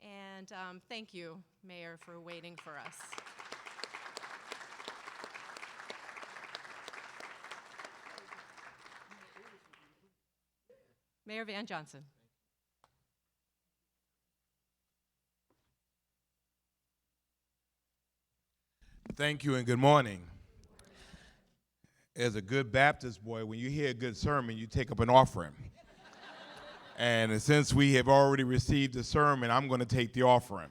Speaker 1: And thank you, Mayor, for waiting for us. Mayor Van Johnson.
Speaker 3: Thank you and good morning. As a good Baptist boy, when you hear a good sermon, you take up an offering. And since we have already received the sermon, I'm going to take the offering.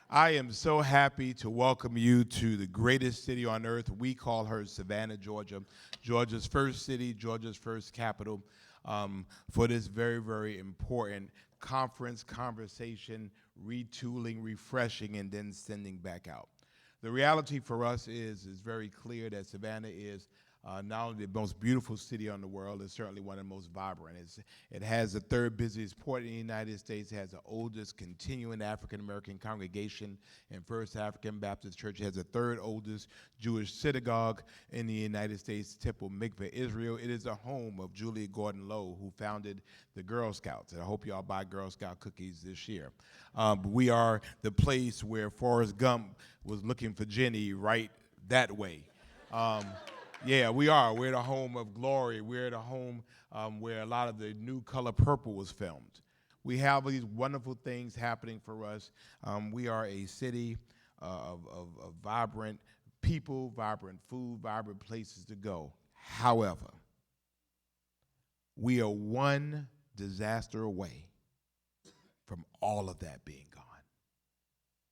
Speaker 3: I am so happy to welcome you to the greatest city on earth. We call her Savannah, Georgia, Georgia's first city, Georgia's first capital. For this very, very important conference, conversation, retooling, refreshing, and then sending back out. The reality for us is very clear that Savannah is not only the most beautiful city in the world, it's certainly one of the most vibrant. It has the third busiest port in the United States. It has the oldest continuing African-American congregation in First African Baptist Church. It has the third oldest Jewish synagogue in the United States, Temple Mikveh, Israel. It is the home of Julia Gordon Lowe, who founded the Girl Scouts. And I hope y'all buy Girl Scout cookies this year. We are the place where Forrest Gump was looking for Jenny right that way. Yeah, we are. We're the home of Glory. We're the home where a lot of the New Color Purple was filmed. We have these wonderful things happening for us. We are a city of vibrant people, vibrant food, vibrant places to go. However, we are one disaster away from all of that being gone.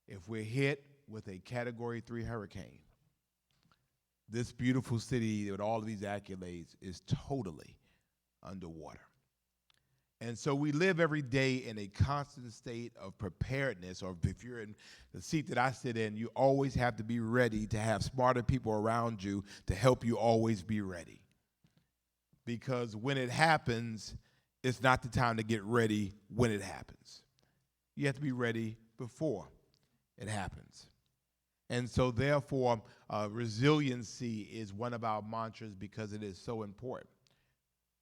Speaker 3: If we're hit with a Category 3 hurricane, this beautiful city with all of these accolades is totally underwater. And so we live every day in a constant state of preparedness, or if you're in the seat that I sit in, you always have to be ready to have smarter people around you to help you always be ready. Because when it happens, it's not the time to get ready when it happens. You have to be ready before it happens. And so therefore, resiliency is one of our mantras because it is so important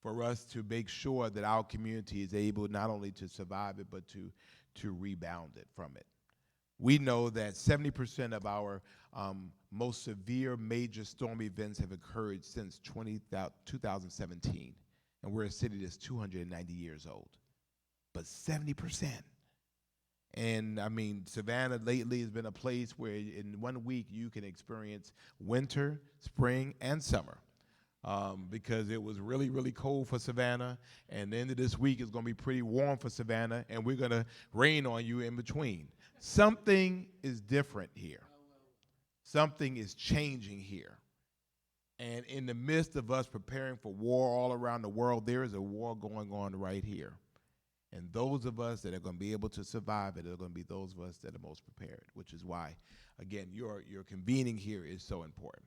Speaker 3: for us to make sure that our community is able not only to survive it, but to rebound it from it. We know that 70% of our most severe major storm events have occurred since 2017, and we're a city that's 290 years old. But 70%. And I mean, Savannah lately has been a place where in 1 week you can experience winter, spring, and summer. Because it was really, really cold for Savannah, and the end of this week is going to be pretty warm for Savannah, and we're going to rain on you in between. Something is different here. Something is changing here. And in the midst of us preparing for war all around the world, there is a war going on right here. And those of us that are going to be able to survive it are going to be those of us that are most prepared, which is why, again, your convening here is so important.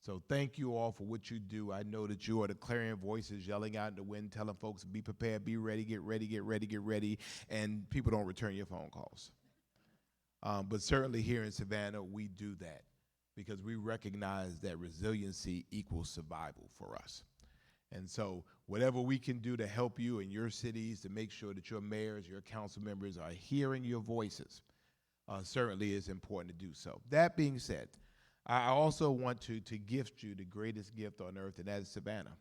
Speaker 3: So thank you all for what you do. I know that you are the clarion voices yelling out in the wind, telling folks, be prepared, be ready, get ready, get ready, get ready, and people don't return your phone calls. But certainly here in Savannah, we do that because we recognize that resiliency equals survival for us. And so whatever we can do to help you in your cities to make sure that your mayors, your council members are hearing your voices certainly is important to do so. That being said, I also want to gift you the greatest gift on earth, and that is Savannah.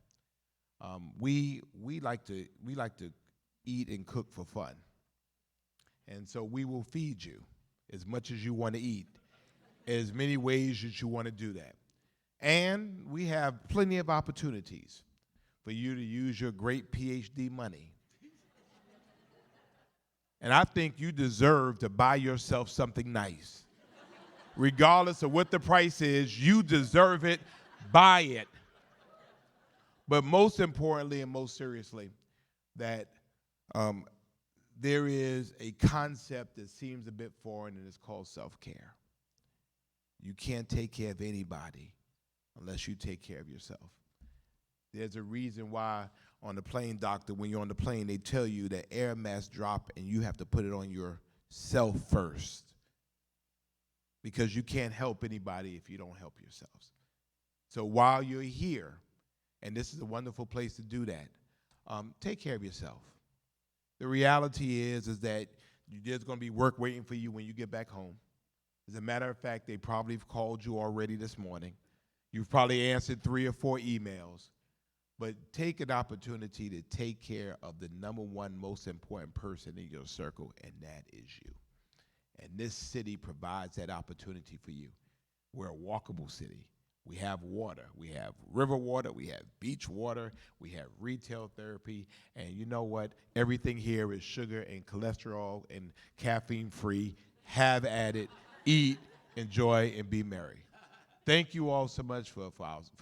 Speaker 3: We like to eat and cook for fun, and so we will feed you as much as you want to eat, as many ways that you want to do that, and we have plenty of opportunities for you to use your great PhD money. And I think you deserve to buy yourself something nice. Regardless of what the price is, you deserve it, buy it. But most importantly and most seriously, that there is a concept that seems a bit foreign, and it's called self-care. You can't take care of anybody unless you take care of yourself. There's a reason why on the plane, doctor, when you're on the plane, they tell you that air mask drop and you have to put it on yourself first. Because you can't help anybody if you don't help yourselves. So while you're here, and this is a wonderful place to do that, take care of yourself. The reality is that there's going to be work waiting for you when you get back home. As a matter of fact, they probably have called you already this morning. You've probably answered 3 or 4 emails. But take an opportunity to take care of the number one most important person in your circle, and that is you. And this city provides that opportunity for you. We're a walkable city. We have water. We have river water. We have beach water. We have retail therapy. And you know what? Everything here is sugar and cholesterol and caffeine free. Have at it. Eat, enjoy, and be merry. Thank you all so much for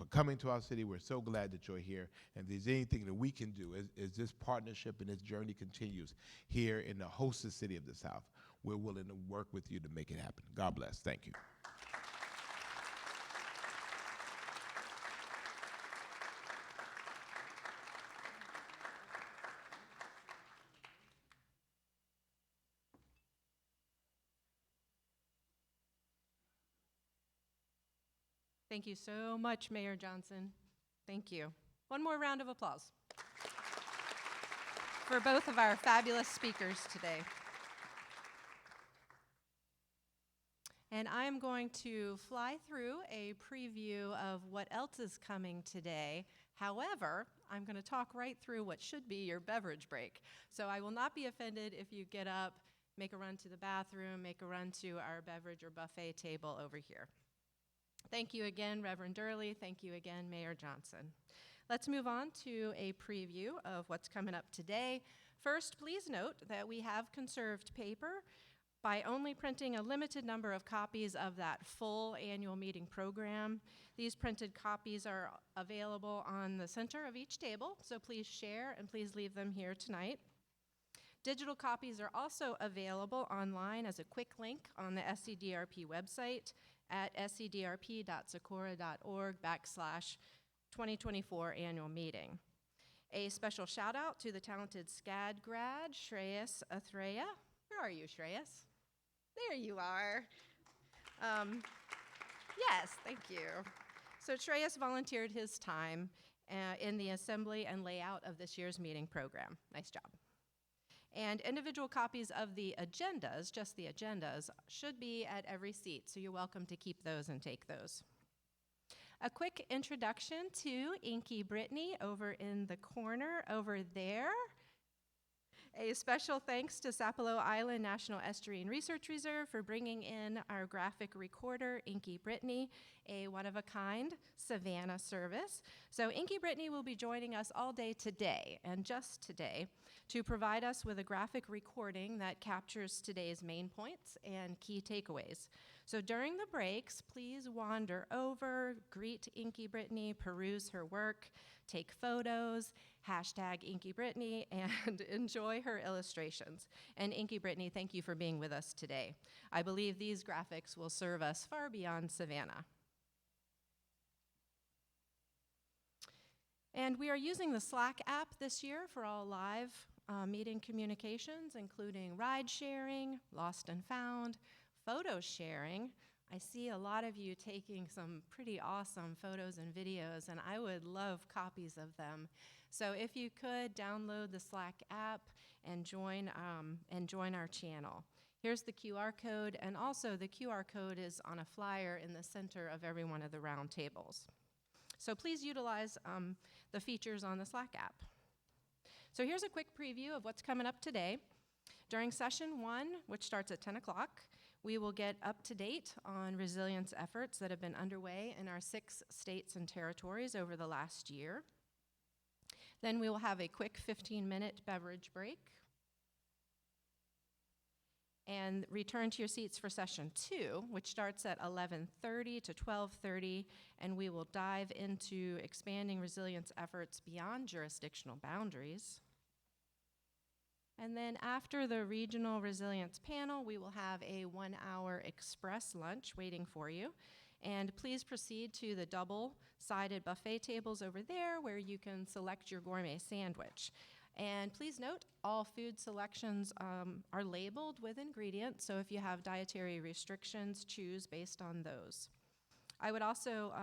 Speaker 3: coming to our city. We're so glad that you're here. And if there's anything that we can do as this partnership and this journey continues here in the hostess city of the South, we're willing to work with you to make it happen. God bless. Thank you.
Speaker 1: Thank you so much, Mayor Johnson. Thank you. One more round of applause for both of our fabulous speakers today. And I'm going to fly through a preview of what else is coming today. However, I'm going to talk right through what should be your beverage break. So I will not be offended if you get up, make a run to the bathroom, make a run to our beverage or buffet table over here. Thank you again, Reverend Durley. Thank you again, Mayor Johnson. Let's move on to a preview of what's coming up today. First, please note that we have conserved paper by only printing a limited number of copies of that full annual meeting program. These printed copies are available on the center of each table, so please share and please leave them here tonight. Digital copies are also available online as a quick link on the SCDRP website at scdrp.socorro.org/2024 annual meeting. A special shout out to the talented SCAD grad, Shreyas Athreya. Where are you, Shreyas? There you are. Yes, thank you. So Shreyas volunteered his time in the assembly and layout of this year's meeting program. Nice job. And individual copies of the agendas, just the agendas, should be at every seat, so you're welcome to keep those and take those. A quick introduction to Inky Brittany over in the corner over there. A special thanks to Sapelo Island National Estuarine Research Reserve for bringing in our graphic recorder, Inky Brittany, a one-of-a-kind Savannah service. So Inky Brittany will be joining us all day today, and just today, to provide us with a graphic recording that captures today's main points and key takeaways. So during the breaks, please wander over, greet Inky Brittany, peruse her work, take photos, hashtag Inky Brittany, and enjoy her illustrations. And Inky Brittany, thank you for being with us today. I believe these graphics will serve us far beyond Savannah. And we are using the Slack app this year for all live meeting communications, including ride sharing, lost and found, photo sharing. I see a lot of you taking some pretty awesome photos and videos, and I would love copies of them. So if you could download the Slack app and join our channel. Here's the QR code, and also the QR code is on a flyer in the center of every one of the round tables. So please utilize the features on the Slack app. So here's a quick preview of what's coming up today. During session 1, which starts at 10 o'clock, we will get up to date on resilience efforts that have been underway in our 6 states and territories over the last year. Then we will have a quick 15-minute beverage break and return to your seats for session 2, which starts at 11:30 to 12:30, and we will dive into expanding resilience efforts beyond jurisdictional boundaries. And then after the regional resilience panel, we will have a 1-hour express lunch waiting for you. And please proceed to the double-sided buffet tables over there where you can select your gourmet sandwich. And please note, all food selections are labeled with ingredients, so if you have dietary restrictions, choose based on those. I would also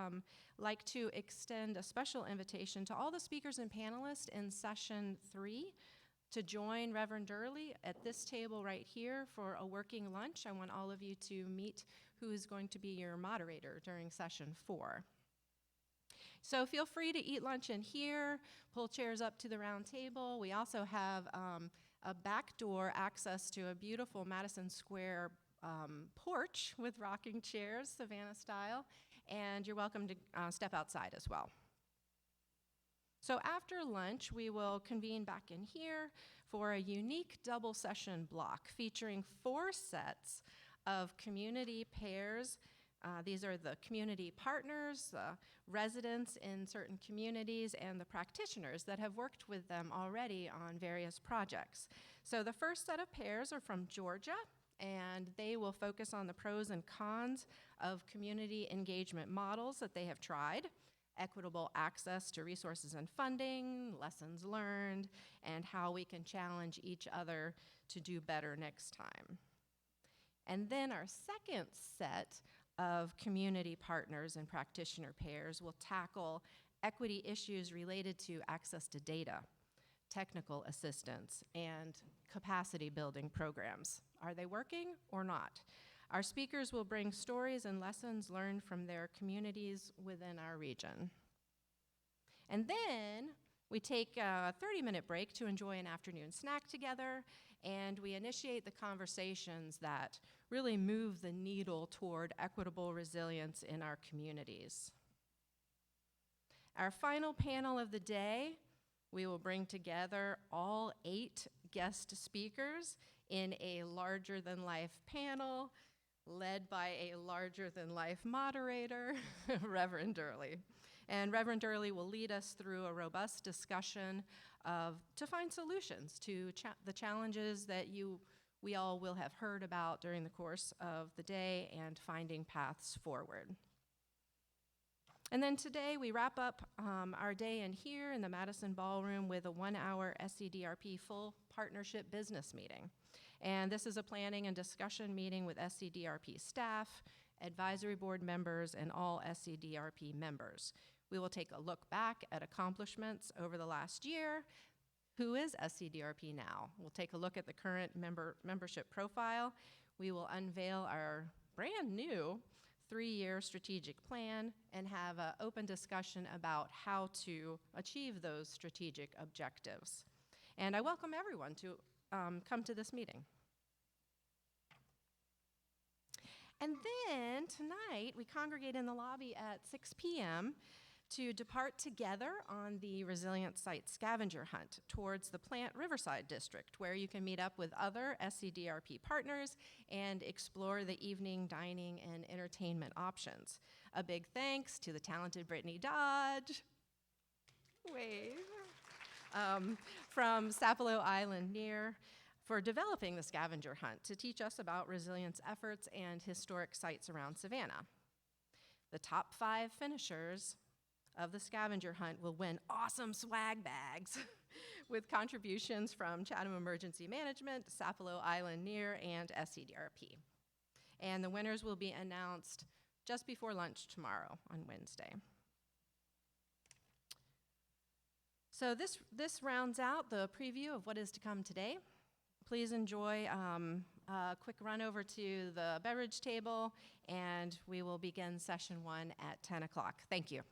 Speaker 1: like to extend a special invitation to all the speakers and panelists in session 3 to join Reverend Durley at this table right here for a working lunch. I want all of you to meet who is going to be your moderator during session 4. So feel free to eat lunch in here, pull chairs up to the round table. We also have a backdoor access to a beautiful Madison Square porch with rocking chairs, Savannah style, and you're welcome to step outside as well. So after lunch, we will convene back in here for a unique double session block featuring 4 sets of community pairs. These are the community partners, residents in certain communities, and the practitioners that have worked with them already on various projects. So the first set of pairs are from Georgia, and they will focus on the pros and cons of community engagement models that they have tried, equitable access to resources and funding, lessons learned, and how we can challenge each other to do better next time. And then our second set of community partners and practitioner pairs will tackle equity issues related to access to data, technical assistance, and capacity building programs. Are they working or not? Our speakers will bring stories and lessons learned from their communities within our region. And then We take a 30-minute break to enjoy an afternoon snack together, and we initiate the conversations that really move the needle toward equitable resilience in our communities. Our final panel of the day, we will bring together all 8 guest speakers in a larger-than-life panel led by a larger-than-life moderator, Reverend Durley. And Reverend Durley will lead us through a robust discussion to find solutions to the challenges that we all will have heard about during the course of the day and finding paths forward. And then today we wrap up our day in here in the Madison Ballroom with a 1-hour SCDRP full partnership business meeting. And this is a planning and discussion meeting with SCDRP staff, advisory board members, and all SCDRP members. We will take a look back at accomplishments over the last year. Who is SCDRP now? We'll take a look at the current membership profile. We will unveil our brand new 3-year strategic plan and have an open discussion about how to achieve those strategic objectives. And I welcome everyone to come to this meeting. And then tonight, we congregate in the lobby at 6 p.m. to depart together on the Resilient Site Scavenger Hunt towards the Plant Riverside District, where you can meet up with other SCDRP partners and explore the evening dining and entertainment options. A big thanks to the talented Brittany Dodge, wave, from Sapelo Island near, for developing the scavenger hunt to teach us about resilience efforts and historic sites around Savannah. The top 5 finishers of the scavenger hunt will win awesome swag bags with contributions from Chatham Emergency Management, Sapelo Island Near, and SCDRP. And the winners will be announced just before lunch tomorrow on Wednesday. So this rounds out the preview of what is to come today. Please enjoy a quick run over to the beverage table, and we will begin session 1 at 10 o'clock. Thank you.